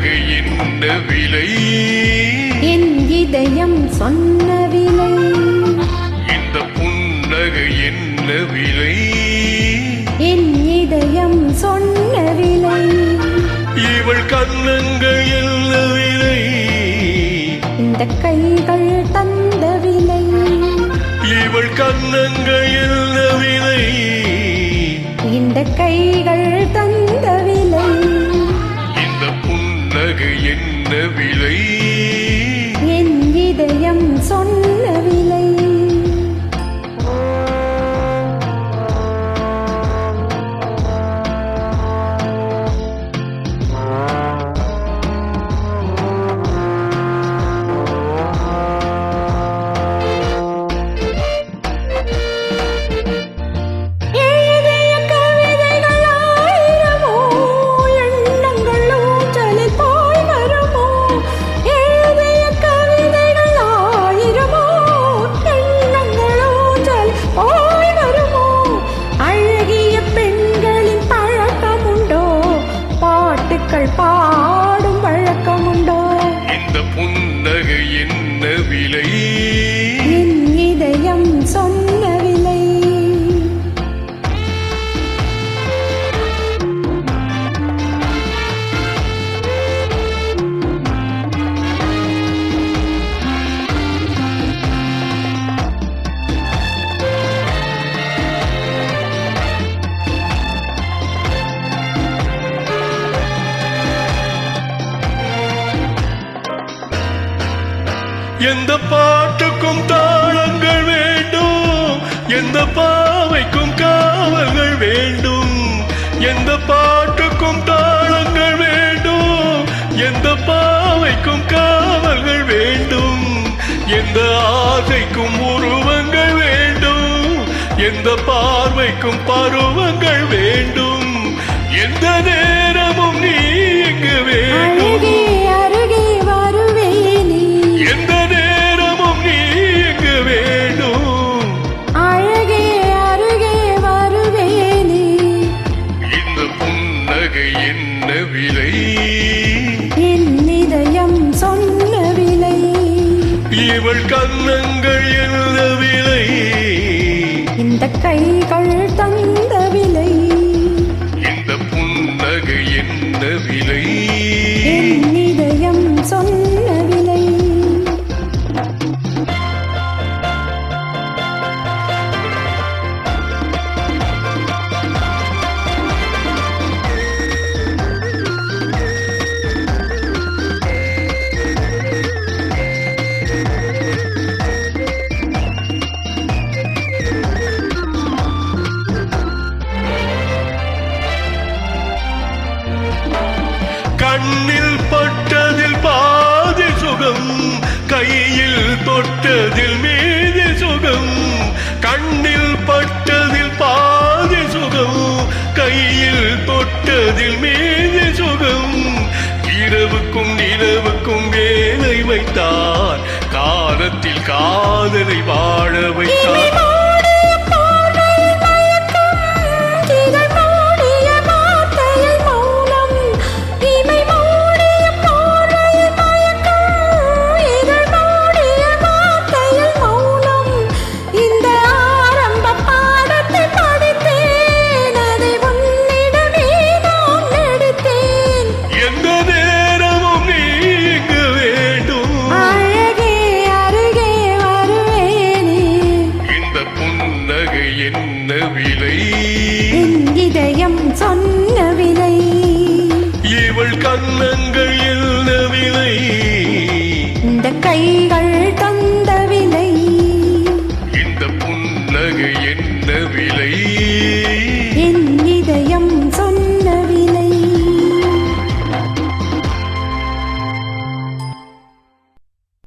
புன்னகை என்ன விலை? என் இதயம் சொன்ன விலை. இந்த புன்னகை என்ன விலை? என் இதயம் சொன்ன விலை. இவள் கன்னங்கள் என்ன விலை? இந்த கைகள் தந்த விலை. இவள் கன்னங்கள் என்ன விலை? இந்த கைகள் தந்த விலை. இந்த புன்னகை என்ன விலை? என் இதயம் சொன்ன விலை. பாடும் வழக்கமுண்டோ? இந்த புன்னகை என்ன விலை? என் இதயம் சொன்ன விலை. எந்த பாட்டுக்கும் தாளங்கள் வேண்டும், எந்த பாவைக்கும் காவல்கள் வேண்டும். எந்த பாட்டுக்கும் தாளங்கள் வேண்டும், எந்த பாவைக்கும் காவல்கள் வேண்டும். எந்த ஆசைக்கும் உருவங்கள் வேண்டும், எந்த பார்வைக்கும் பருவங்கள் வேண்டும். எந்த நேரமும் நீ இங்கு வேண்டும். அருகே வருவே நீ. எந்த நேரமும் நீ இங்கு வேண்டும். அருகே வருவே நீ. இந்த புன்னகை என்ன விலை? என் இதயம் சொன்ன விலை. இவள் கன்னங்கள் என்ன விலை? இந்த கைகள் தந்த விலை. இந்த புன்னகை என்ன விலை? என் இதயம் சொன்ன விலை. கண்ணில் பட்டதில் பாதி சுகம், கையில் தொட்டதில் மீதி சுகம். கண்ணில் பட்டதில் பாதி சுகம், கையில் தொட்டதில் மீதி சுகம். இரவுக்கும் நிலவுக்கும் வேலை வைத்தார், காலத்தில் காதலை வாழ வைத்தார். என்ன விலை? என் இதயம் சொன்ன விலை. இவள் கன்னங்கள் என்ன விலை? இந்த கைகள் தந்த விலை. இந்த புன்னகை என்ன விலை?